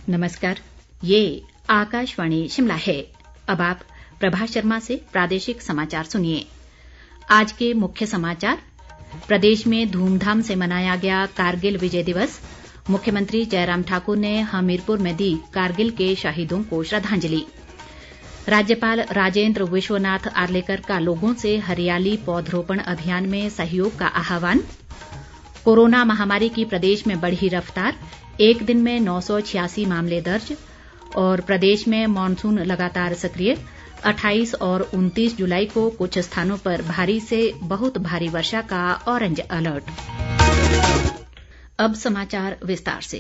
नमस्कार, ये आकाशवाणी शिमला है। अब आप प्रभा शर्मा से प्रादेशिक समाचार सुनिए। आज के मुख्य समाचार। प्रदेश में धूमधाम से मनाया गया कारगिल विजय दिवस। मुख्यमंत्री जयराम ठाकुर ने हमीरपुर में दी कारगिल के शहीदों को श्रद्धांजलि। राज्यपाल राजेंद्र विश्वनाथ आर्लेकर का लोगों से हरियाली पौधरोपण अभियान में सहयोग का आह्वान। कोरोना महामारी की प्रदेश में बढ़ी रफ्तार, एक दिन में 986 मामले दर्ज। और प्रदेश में मॉनसून लगातार सक्रिय, 28 और 29 जुलाई को कुछ स्थानों पर भारी से बहुत भारी वर्षा का ऑरेंज अलर्ट। अब समाचार विस्तार से।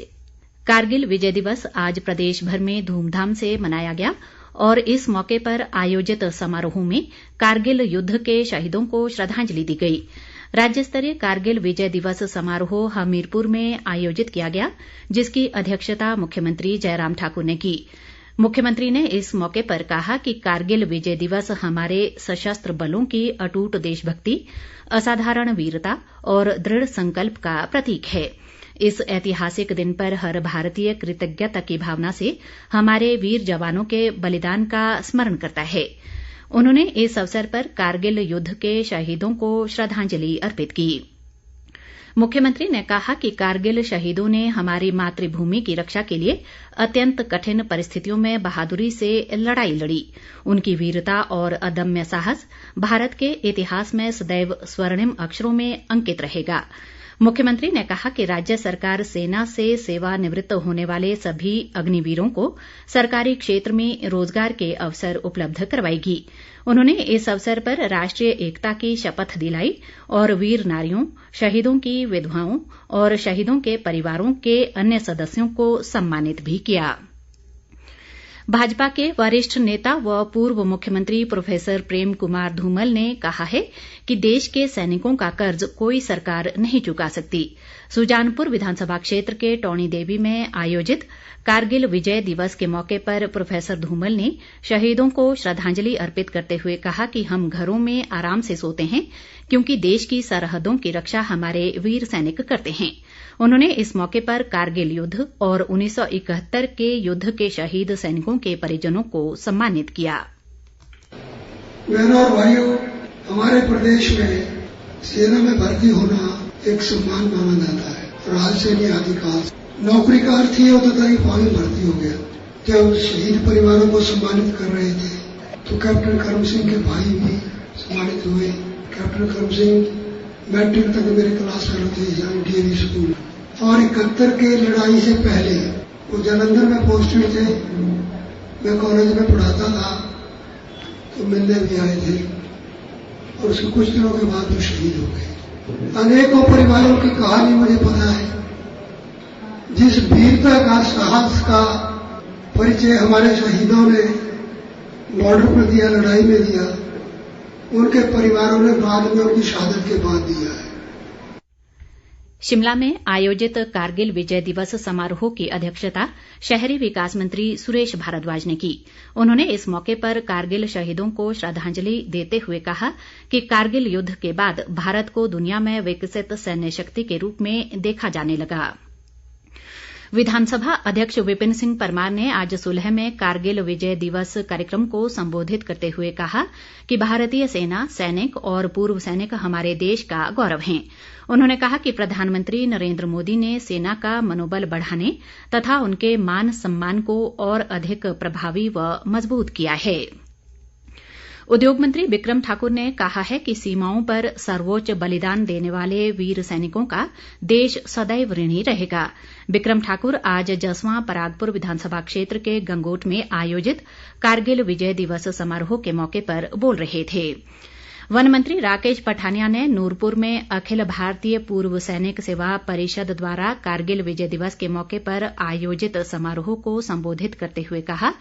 कारगिल विजय दिवस आज प्रदेश भर में धूमधाम से मनाया गया और इस मौके पर आयोजित समारोह में कारगिल युद्ध के शहीदों को श्रद्धांजलि दी गई। राज्य स्तरीय कारगिल विजय दिवस समारोह हमीरपुर में आयोजित किया गया, जिसकी अध्यक्षता मुख्यमंत्री जयराम ठाकुर ने की। मुख्यमंत्री ने इस मौके पर कहा कि कारगिल विजय दिवस हमारे सशस्त्र बलों की अटूट देशभक्ति, असाधारण वीरता और दृढ़ संकल्प का प्रतीक है। इस ऐतिहासिक दिन पर हर भारतीय कृतज्ञता की भावना से हमारे वीर जवानों के बलिदान का स्मरण करता है। उन्होंने इस अवसर पर कारगिल युद्ध के शहीदों को श्रद्धांजलि अर्पित की। मुख्यमंत्री ने कहा कि कारगिल शहीदों ने हमारी मातृभूमि की रक्षा के लिए अत्यंत कठिन परिस्थितियों में बहादुरी से लड़ाई लड़ी। उनकी वीरता और अदम्य साहस भारत के इतिहास में सदैव स्वर्णिम अक्षरों में अंकित रहेगा। मुख्यमंत्री ने कहा कि राज्य सरकार सेना से सेवानिवृत्त होने वाले सभी अग्निवीरों को सरकारी क्षेत्र में रोजगार के अवसर उपलब्ध करवाएगी। उन्होंने इस अवसर पर राष्ट्रीय एकता की शपथ दिलाई और वीर नारियों, शहीदों की विधवाओं और शहीदों के परिवारों के अन्य सदस्यों को सम्मानित भी किया। भाजपा के वरिष्ठ नेता व पूर्व मुख्यमंत्री प्रोफेसर प्रेम कुमार धूमल ने कहा है कि देश के सैनिकों का कर्ज कोई सरकार नहीं चुका सकती। सुजानपुर विधानसभा क्षेत्र के टौणी देवी में आयोजित कारगिल विजय दिवस के मौके पर प्रोफेसर धूमल ने शहीदों को श्रद्धांजलि अर्पित करते हुए कहा कि हम घरों में आराम से सोते हैं क्योंकि देश की सरहदों की रक्षा हमारे वीर सैनिक करते हैं। उन्होंने इस मौके पर कारगिल युद्ध और 1971 के युद्ध के शहीद सैनिकों के परिजनों को सम्मानित किया। बहनों और भाइयों, हमारे प्रदेश में सेना में भर्ती होना एक सम्मान माना जाता है। राजसैनिक अधिकार नौकरी का अर्थ ये होता था कि फौज में भर्ती हो गया। जब शहीद परिवारों को सम्मानित कर रहे थे तो कैप्टन करम सिंह के भाई भी सम्मानित हुए। कैप्टन करम सिंह मैट्रिक तक मेरे क्लास फेलो थे डीएवी स्कूल, और 71 के लड़ाई से पहले वो जालंधर में पोस्टेड थे। मैं कॉलेज में पढ़ाता था तो मिलने भी आए थे और उसके कुछ दिनों के बाद वो शहीद हो गए। अनेकों परिवारों की कहानी मुझे पता है। जिस वीरता का, साहस का परिचय हमारे शहीदों ने बॉर्डर पर दिया, लड़ाई में दिया, उनके परिवारों ने बाद में उनकी शहादत के बाद दिया है। शिमला में आयोजित कारगिल विजय दिवस समारोह की अध्यक्षता शहरी विकास मंत्री सुरेश भारद्वाज ने की। उन्होंने इस मौके पर कारगिल शहीदों को श्रद्धांजलि देते हुए कहा कि कारगिल युद्ध के बाद भारत को दुनिया में विकसित सैन्य शक्ति के रूप में देखा जाने लगा। विधानसभा अध्यक्ष विपिन सिंह परमार ने आज सुलह में कारगिल विजय दिवस कार्यक्रम को संबोधित करते हुए कहा कि भारतीय सेना, सैनिक और पूर्व सैनिक हमारे देश का गौरव हैं। उन्होंने कहा कि प्रधानमंत्री नरेंद्र मोदी ने सेना का मनोबल बढ़ाने तथा उनके मान सम्मान को और अधिक प्रभावी व मजबूत किया है। उद्योग मंत्री बिक्रम ठाकुर ने कहा है कि सीमाओं पर सर्वोच्च बलिदान देने वाले वीर सैनिकों का देश सदैव ऋणी रहेगा। बिक्रम ठाकुर आज जसवां परागपुर विधानसभा क्षेत्र के गंगोट में आयोजित कारगिल विजय दिवस समारोह के मौके पर बोल रहे थे। वन मंत्री राकेश पठानिया ने नूरपुर में अखिल भारतीय पूर्व सैनिक सेवा परिषद द्वारा कारगिल विजय दिवस के मौके पर आयोजित समारोह को संबोधित करते हुए कहा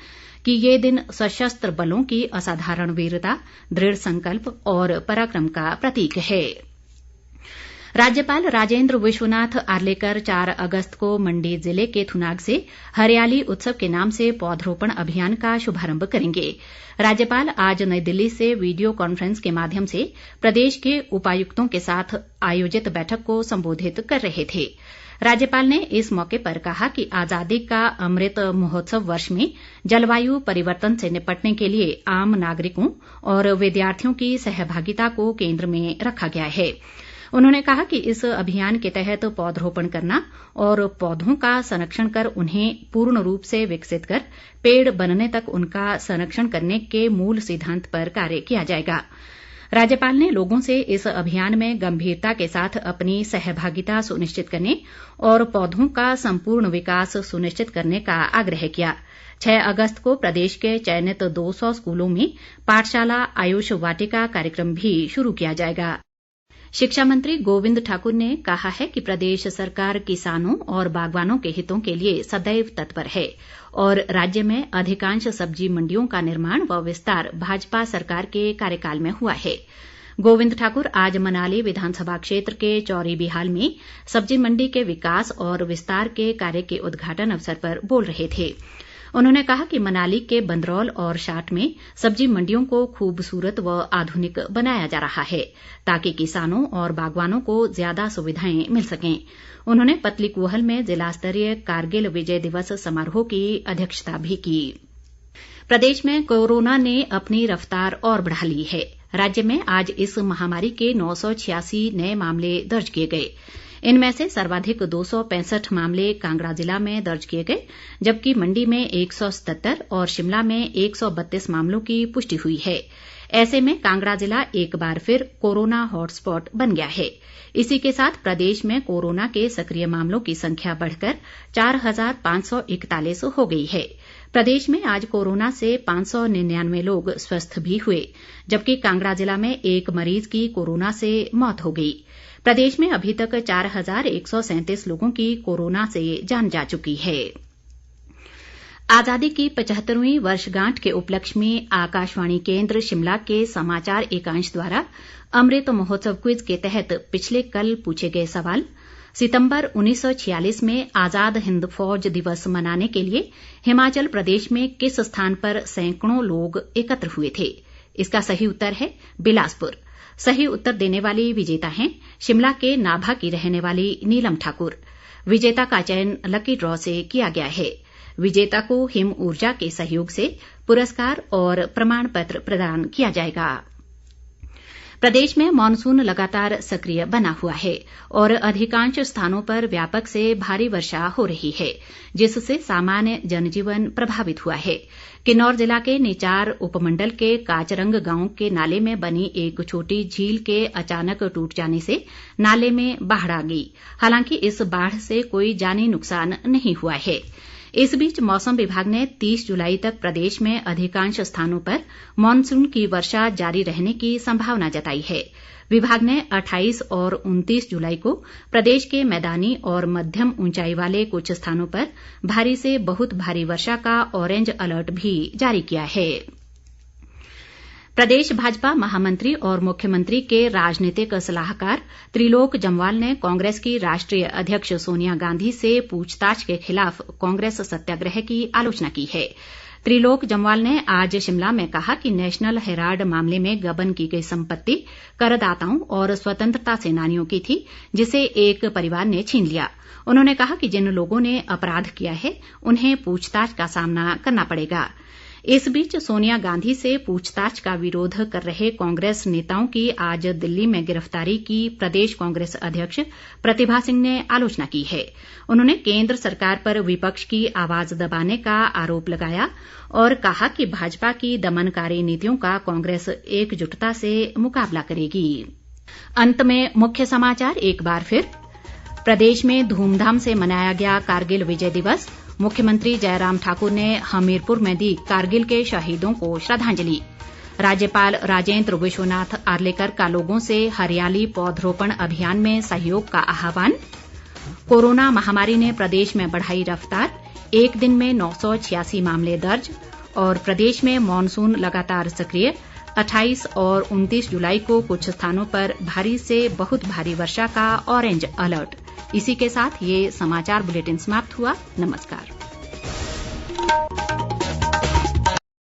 कि ये दिन सशस्त्र बलों की असाधारण वीरता, दृढ़ संकल्प और पराक्रम का प्रतीक है। राज्यपाल राजेंद्र विश्वनाथ आर्लेकर 4 अगस्त को मंडी जिले के थुनाग से हरियाली उत्सव के नाम से पौधरोपण अभियान का शुभारंभ करेंगे। राज्यपाल आज नई दिल्ली से वीडियो कॉन्फ्रेंस के माध्यम से प्रदेश के उपायुक्तों के साथ आयोजित बैठक को संबोधित कर रहे थे। राज्यपाल ने इस मौके पर कहा कि आजादी का अमृत महोत्सव वर्ष में जलवायु परिवर्तन से निपटने के लिए आम नागरिकों और विद्यार्थियों की सहभागिता को केंद्र में रखा गया है। उन्होंने कहा कि इस अभियान के तहत पौधरोपण करना और पौधों का संरक्षण कर उन्हें पूर्ण रूप से विकसित कर पेड़ बनने तक उनका संरक्षण करने के मूल सिद्धांत पर कार्य किया जाएगा। राज्यपाल ने लोगों से इस अभियान में गंभीरता के साथ अपनी सहभागिता सुनिश्चित करने और पौधों का संपूर्ण विकास सुनिश्चित करने का आग्रह किया। 6 अगस्त को प्रदेश के चयनित 200 स्कूलों में पाठशाला आयुष वाटिका कार्यक्रम भी शुरू किया जाएगा। शिक्षा मंत्री गोविंद ठाकुर ने कहा है कि प्रदेश सरकार किसानों और बागवानों के हितों के लिए सदैव तत्पर है और राज्य में अधिकांश सब्जी मंडियों का निर्माण व विस्तार भाजपा सरकार के कार्यकाल में हुआ है। गोविंद ठाकुर आज मनाली विधानसभा क्षेत्र के चौरी बिहाल में सब्जी मंडी के विकास और विस्तार के कार्य के उद्घाटन अवसर पर बोल रहे थे। उन्होंने कहा कि मनाली के बंदरौल और शाट में सब्जी मंडियों को खूबसूरत व आधुनिक बनाया जा रहा है ताकि किसानों और बागवानों को ज्यादा सुविधाएं मिल सकें। उन्होंने पतली कूहल में जिला स्तरीय कारगिल विजय दिवस समारोह की अध्यक्षता भी की। प्रदेश में कोरोना ने अपनी रफ्तार और बढ़ा ली है। राज्य में आज इस महामारी के 986 नए मामले दर्ज किए गए। इनमें से सर्वाधिक 265 मामले कांगड़ा जिला में दर्ज किए गए, जबकि मंडी में 177 और शिमला में 132 मामलों की पुष्टि हुई है। ऐसे में कांगड़ा जिला एक बार फिर कोरोना हॉटस्पॉट बन गया है। इसी के साथ प्रदेश में कोरोना के सक्रिय मामलों की संख्या बढ़कर 4,541 हो गई है। प्रदेश में आज कोरोना से 599 लोग स्वस्थ भी हुए, जबकि कांगड़ा जिला में एक मरीज की कोरोना से मौत हो गई। प्रदेश में अभी तक 4,137 लोगों की कोरोना से जान जा चुकी है। आजादी की 75वीं वर्षगांठ के उपलक्ष्य में आकाशवाणी केंद्र शिमला के समाचार एकांश द्वारा अमृत महोत्सव क्विज के तहत पिछले कल पूछे गए सवाल, सितंबर 1946 में आजाद हिंद फौज दिवस मनाने के लिए हिमाचल प्रदेश में किस स्थान पर सैकड़ों लोग एकत्र हुए थे? इसका सही उत्तर है बिलासपुर। सही उत्तर देने वाली विजेता हैं शिमला के नाभा की रहने वाली नीलम ठाकुर। विजेता का चयन लकी ड्रॉ से किया गया है। विजेता को हिम ऊर्जा के सहयोग से पुरस्कार और प्रमाण पत्र प्रदान किया जाएगा। प्रदेश में मॉनसून लगातार सक्रिय बना हुआ है और अधिकांश स्थानों पर व्यापक से भारी वर्षा हो रही है, जिससे सामान्य जनजीवन प्रभावित हुआ है। किन्नौर जिला के निचार उपमंडल के काचरंग गांव के नाले में बनी एक छोटी झील के अचानक टूट जाने से नाले में बाढ़ आ गई। हालांकि इस बाढ़ से कोई जानी नुकसान नहीं हुआ है। इस बीच मौसम विभाग ने 30 जुलाई तक प्रदेश में अधिकांश स्थानों पर मॉनसून की वर्षा जारी रहने की संभावना जताई है। विभाग ने 28 और 29 जुलाई को प्रदेश के मैदानी और मध्यम ऊंचाई वाले कुछ स्थानों पर भारी से बहुत भारी वर्षा का ऑरेंज अलर्ट भी जारी किया है। प्रदेश भाजपा महामंत्री और मुख्यमंत्री के राजनीतिक सलाहकार त्रिलोक जम्वाल ने कांग्रेस की राष्ट्रीय अध्यक्ष सोनिया गांधी से पूछताछ के खिलाफ कांग्रेस सत्याग्रह की आलोचना की है। त्रिलोक जम्वाल ने आज शिमला में कहा कि नेशनल हेराल्ड मामले में गबन की गई संपत्ति करदाताओं और स्वतंत्रता सेनानियों की थी, जिसे एक परिवार ने छीन लिया। उन्होंने कहा कि जिन लोगों ने अपराध किया है उन्हें पूछताछ का सामना करना पड़ेगा। इस बीच सोनिया गांधी से पूछताछ का विरोध कर रहे कांग्रेस नेताओं की आज दिल्ली में गिरफ्तारी की प्रदेश कांग्रेस अध्यक्ष प्रतिभा सिंह ने आलोचना की है। उन्होंने केंद्र सरकार पर विपक्ष की आवाज दबाने का आरोप लगाया और कहा कि भाजपा की दमनकारी नीतियों का कांग्रेस एकजुटता से मुकाबला करेगी। अंत में मुख्य समाचार एक बार फिर। प्रदेश में धूमधाम से मनाया गया कारगिल विजय दिवस। मुख्यमंत्री जयराम ठाकुर ने हमीरपुर में दी कारगिल के शहीदों को श्रद्धांजलि। राज्यपाल राजेंद्र विश्वनाथ आर्लेकर का लोगों से हरियाली पौधरोपण अभियान में सहयोग का आह्वान। कोरोना महामारी ने प्रदेश में बढ़ाई रफ्तार, एक दिन में 986 मामले दर्ज। और प्रदेश में मॉनसून लगातार सक्रिय, 28 और 29 जुलाई को कुछ स्थानों पर भारी से बहुत भारी वर्षा का ऑरेंज अलर्ट। इसी के साथ ये समाचार बुलेटिन समाप्त हुआ। नमस्कार।